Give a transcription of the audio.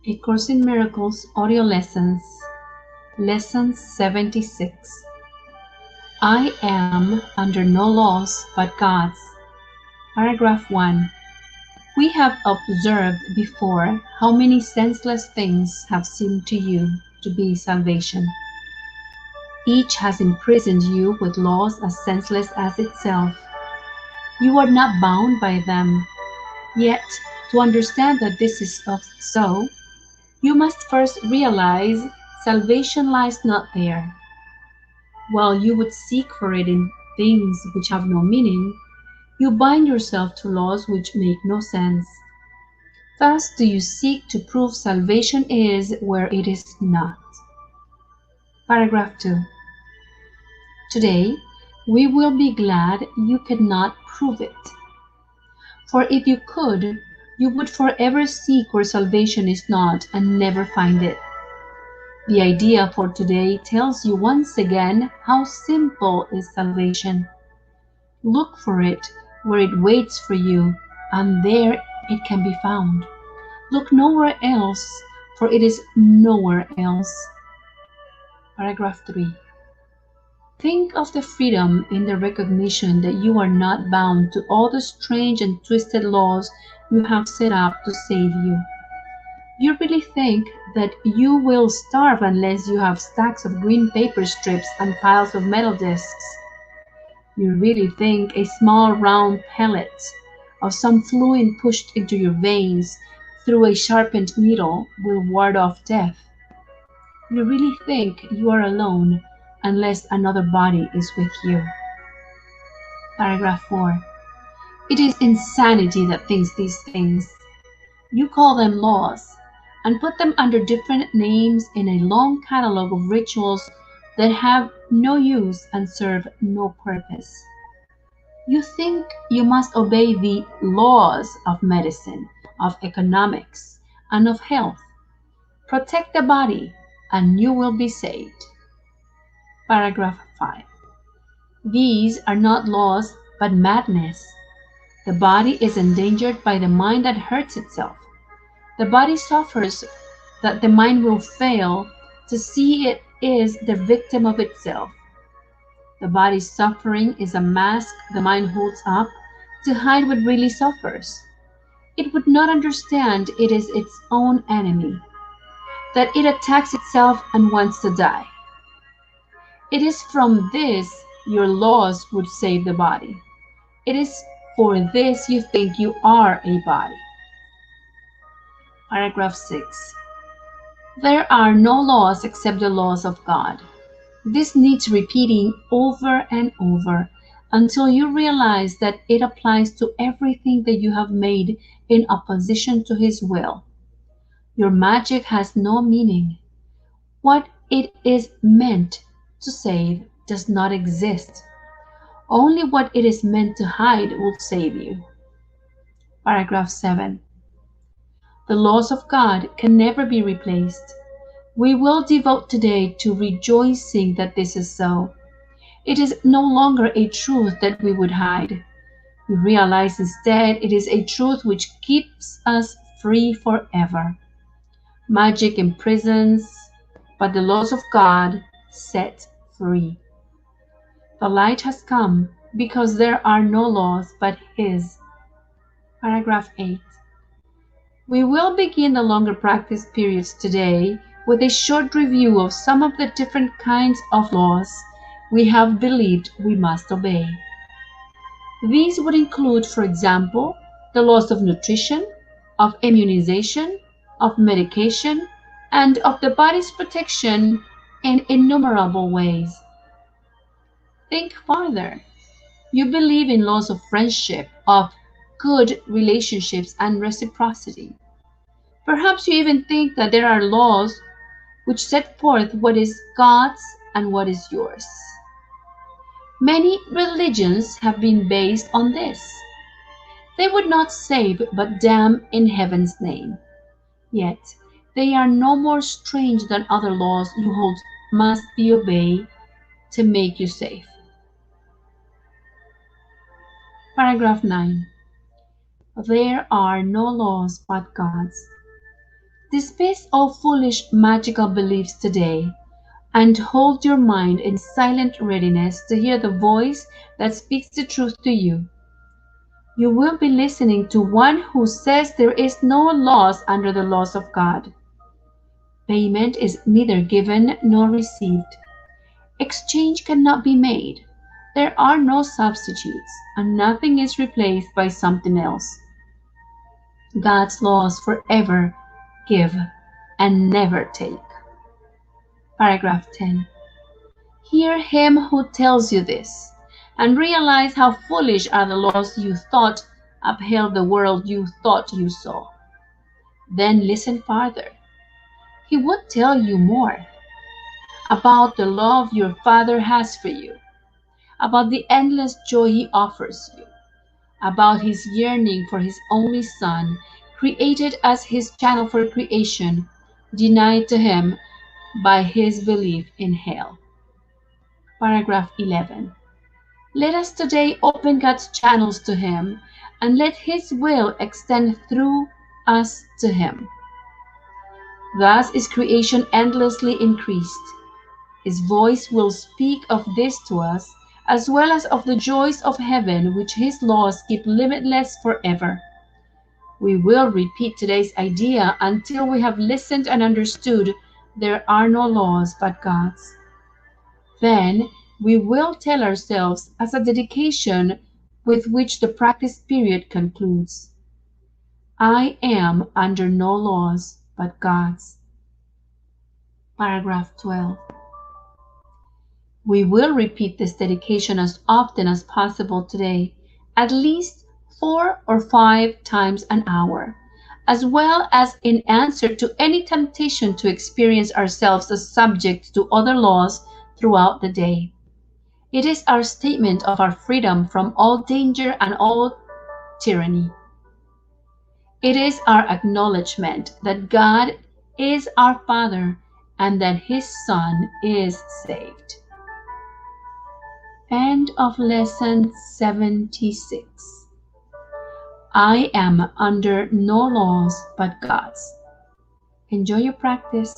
A Course in Miracles Audio Lessons, Lesson 76. I am under no laws but God's. Paragraph 1. We have observed before how many senseless things have seemed to you to be salvation. Each has imprisoned you with laws as senseless as itself. You are not bound by them. Yet, to understand that this is so, you must first realize salvation lies not there. While you would seek for it in things which have no meaning, you bind yourself to laws which make no sense. Thus do you seek to prove salvation is where it is not. Paragraph 2. Today, we will be glad you cannot prove it. For if you could, you would forever seek where salvation is not and never find it. The idea for today tells you once again how simple is salvation. Look for it where it waits for you, and there it can be found. Look nowhere else, for it is nowhere else. Paragraph 3. Think of the freedom in the recognition that you are not bound to all the strange and twisted laws you have set up to save you. You really think that you will starve unless you have stacks of green paper strips and piles of metal discs. You really think a small round pellet of some fluid pushed into your veins through a sharpened needle will ward off death. You really think you are alone unless another body is with you. Paragraph 4. It is insanity that thinks these things. You call them laws and put them under different names in a long catalog of rituals that have no use and serve no purpose. You think you must obey the laws of medicine, of economics, and of health. Protect the body, and you will be saved. Paragraph 5. These are not laws, but madness. The body is endangered by the mind that hurts itself. The body suffers that the mind will fail to see it is the victim of itself. The body's suffering is a mask the mind holds up to hide what really suffers. It would not understand it is its own enemy, that it attacks itself and wants to die. It is from this your laws would save the body. It is for this you think you are a body. Paragraph 6. There are no laws except the laws of God. This needs repeating over and over until you realize that it applies to everything that you have made in opposition to His will. Your magic has no meaning. What it is meant to save does not exist. Only what it is meant to hide will save you. Paragraph 7. The laws of God can never be replaced. We will devote today to rejoicing that this is so. It is no longer a truth that we would hide. We realize instead it is a truth which keeps us free forever. Magic imprisons, but the laws of God set free. The light has come because there are no laws but His. Paragraph 8. We will begin the longer practice periods today with a short review of some of the different kinds of laws we have believed we must obey. These would include, for example, the laws of nutrition, of immunization, of medication, and of the body's protection in innumerable ways. Think farther. You believe in laws of friendship, of good relationships, and reciprocity. Perhaps you even think that there are laws which set forth what is God's and what is yours. Many religions have been based on this. They would not save but damn in heaven's name. Yet they are no more strange than other laws you hold must be obeyed to make you safe. Paragraph 9. There are no laws but God's. Dismiss all foolish magical beliefs today and hold your mind in silent readiness to hear the voice that speaks the truth to you. You will be listening to one who says there is no loss under the laws of God. Payment is neither given nor received. Exchange cannot be made. There are no substitutes, and nothing is replaced by something else. God's laws forever give and never take. Paragraph 10. Hear him who tells you this, and realize how foolish are the laws you thought upheld the world you thought you saw. Then listen farther. He would tell you more about the love your Father has for you, about the endless joy He offers you, about His yearning for His only Son, created as His channel for creation, denied to Him by His belief in hell. Paragraph 11. Let us today open God's channels to Him and let His will extend through us to Him. Thus is creation endlessly increased. His voice will speak of this to us, as well as of the joys of heaven which His laws keep limitless forever. We will repeat today's idea until we have listened and understood there are no laws but God's. Then we will tell ourselves as a dedication with which the practice period concludes. I am under no laws but God's. Paragraph 12. We will repeat this dedication as often as possible today, at least 4 or 5 times an hour, as well as in answer to any temptation to experience ourselves as subject to other laws throughout the day. It is our statement of our freedom from all danger and all tyranny. It is our acknowledgement that God is our Father and that His Son is saved. End of Lesson 76. I am under no laws but God's. Enjoy your practice.